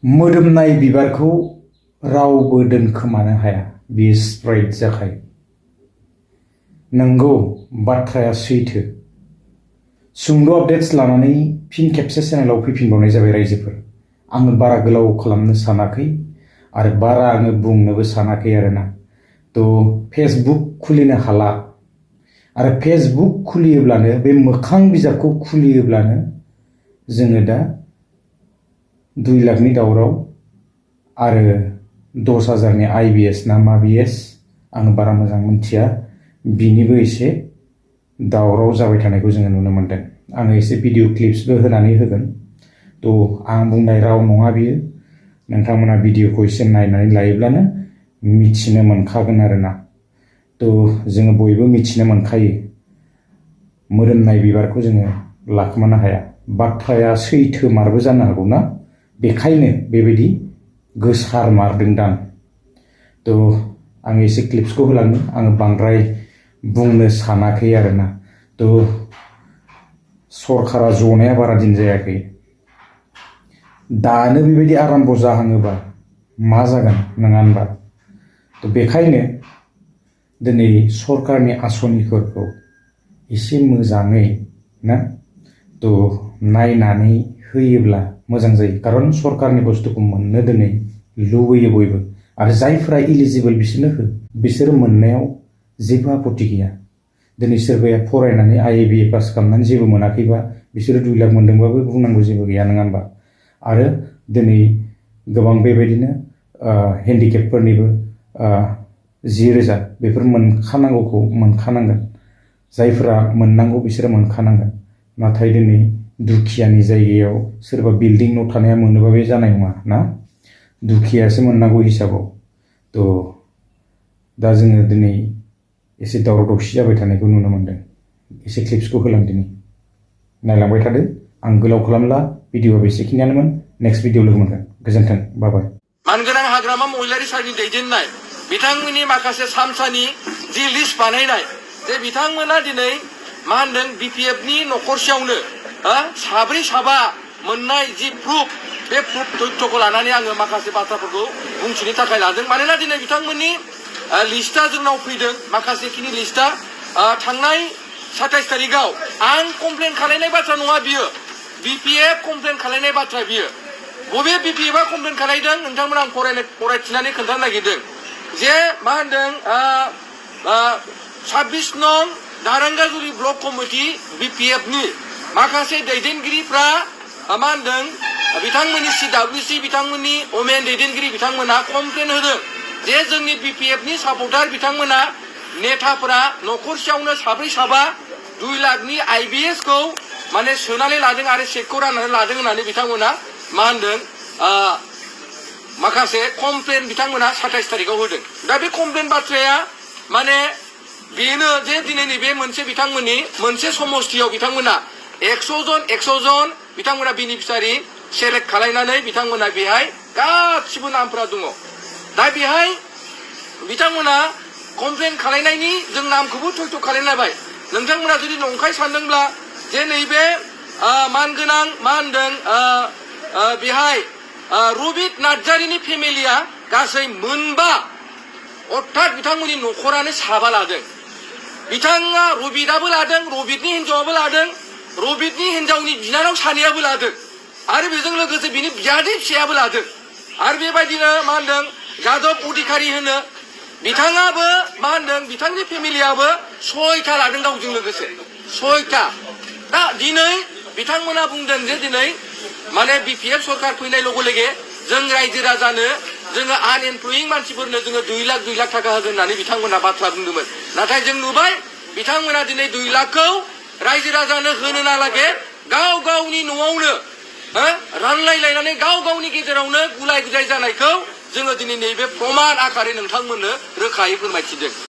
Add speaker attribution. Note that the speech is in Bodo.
Speaker 1: मोदोमनाय बिबारखौ रावबो दोनखोमानो हाया, बियो स्प्रेड जाखायो। नंगौ, बाथ्राया सैथो। सुंद' आपडेट्स लानानै फिन खेबसे चेनेलाव फैफिनबावनाय जाबाय रायजोफोर। आङो बारा गोलाव खालामनो सानाखै आरो बारा आङो बुंनोबो सानाखै आरोना। फेसबुक खुलिनो हाला आरो फेसबुक खुलियोब्लानो बे मोखां बिजाबखौ खुलियोब्लानो जोङो दा 2 लाखनि दावराव आरो 10,000नि IBS ना मा BS आं बारा मोजां मिथिया, बिनिबो एसे दावराव जाबाय थानायखौ जोङो नुनो मोनदों। आङो एसे भिडिअ क्लिप्सबो होनानै होगोन। आं बुंनाय राव नङा बियो, नोंथांमोना भिडिअखौ एसे नायनानै लायोब्लानो मिथिनो मोनखागोन आरोना। जोङो बयबो मिथिनो मोनखायो, मोदोमनाय बिबारखौ जोङो लाखोमानो हाया। बाथ्राया सैथो मारबो जानो हागौ ना, बेखायनो बेबायदि गोसारमारदोंदां। आं एसे क्लिप्सखौ होलांनो, आङो बांद्राय बुंनो सानाखै आरोना। सरकारा जनाया बारा दिन जायाखै, दानो बेबायदि आराम्भ जाहाङोबा मा जागोन नङा होनबा? बेखायनो दिनै सरकारनि आसनिफोरखौ एसे मोजाङै ना नायनानै होयोब्ला मोजां जायो। खारन सरकारनि बुस्थुखौ मोननो दिनै लुबैयो बयबो, आरो जायफोरा इलिजिबोल बिसोरो मोननायाव जेबो आपत्ति गैया। दिनै सोरबाया फरायनानै IABA पास खालामनानै जेबो मोनाखैबा बिसोरो 2 लाख मोनदोंबाबो बुंनांगौ जेबो गैया नङा होनबा? आरो दिनै गोबां बेबायदिनो हेन्डिकेपफोरनिबो 10,000 बेफोर मोनखानांगौखौ मोनखानांगोन। जायफोरा मोननांगौ बिसोरो मोनखानांगोन। नाथाय दिनै दुखियानि जायगायाव सोरबा बिल्डिं न' थानाया मोनोबा बे जानाय नङा ना, दुखियासो मोननांगौ हिसाबाव। दा जोङो दिनै एसे दावराव दावसि जाबाय थानायखौ नुनो मोनदों। एसे क्लिप्सखौ होलांदिनि, नायलांबाय थादो। आं गोलाव खालामला, भिडिअआ बेसेखिनियानोमोन। नेक्स्ट भिडिअ लोगो मोनगोन। गोजोन्थों, बाय।
Speaker 2: मानगोनां हाग्रामा महिलारि साननि दैदेननाय बिथांमोननि माखासे सामसानि जि लिस्ट बानायनाय, जे बिथांमोना दिनै मा होनदों BPFनि न'खरसेयावनो 7 मोननाय जि प्रुफ, बे प्रुफ तथ्यखौ लानानै आङो माखासे बाथ्राफोरखौ बुंथिनो थाखाय लादों। मानोना दिनै बिथांमोननि लिस्टआ जोंनाव फैदों, माखासेखिनि लिस्टआ थांनाय 27 तारिखआव आं कमप्लेन खालायनाय बाथ्रा नङा बियो, BPF कमप्लेन खालायनाय बाथ्रा बियो। बबे BPFआ कमप्लेन खालायदों नोंथांमोना आं फरायथिनानै खोन्थानो नागिरदों। जे मा होनदों 26 नं दारांगाजुरि ब्लक कमिटि BPFनि माखासे दैदेनगिरिफ्रा मा होनदों बिथांमोननि CWC बिथांमोननि वमेन दैदेनगिरि बिथांमोना कमप्लेन होदों जे जोंनि BPFनि सापर्टार बिथांमोना नेताफोरा न'खरसेयावनो 7 2 लाखनि IBS खौ माने सोनानै लादों आरो चेकखौ राननानै लादों होननानै बिथांमोना मा होनदों माखासे कमप्लेन बिथांमोना 27 तारिखआव होदों। दा बे कमप्लेन बाथ्राया माने बेनो जे दिनै नैबे मोनसे बिथांमोननि मोनसे समस्थियाव बिथांमोना 100 जन बिथांमोना बेनिफिसारि सेलेक्ट खालायनानै बिथांमोना बेहाय गासिबो नामफोरा दङ। दा बेहाय बिथांमोना कमप्लेन खालायनायनि जों नामखौबो थयथ' खालायनायबाय। नोंथांमोना जुदि नंखाय सानदोंब्ला जे नैबे मानगोनां मा होनदों बेहाय रबित नार्जारिनि फेमिलिया गासै 9, अर्थात बिथांमोननि न'खरानो 7 लादों। बिथाङा रबितआबो लादों, रबितनि हिन्जावाबो लादों, रबितनि हिन्जावनि बिनानाव सानैयाबो लादों, आरो बेजों लोगोसे बिनि बियादै फिसायाबो लादों। आरो बेबायदिनो मा होनदों जादब अधिकारी होनो बिथाङाबो मा होनदों बिथांनि फेमिलियाबो 6 लादों गावजों लोगोसे 6। दा दिनै बिथांमोना बुंदों जे दिनै माने BPF सरकार फैनाय लोगो लोगो जों रायजो राजानो जोङो आनएमप्लयिं मानसिफोरनो जोङो 2 लाख थाखा होगोन होननानै बिथांमोना बाथ्रा बुंदोंमोन। नाथाय जों नुबाय बिथांमोना दिनै 2 लाखखौ रायजो राजानो होनो नालागे गाव गावनि न'आवनो रानलायलायनानै गाव गावनि गेजेरावनो गुलाय गुजाय जानायखौ जोङो दिनै नैबे प्रमान आकारै नोंथांमोननो रोखायै फोरमायथिदों।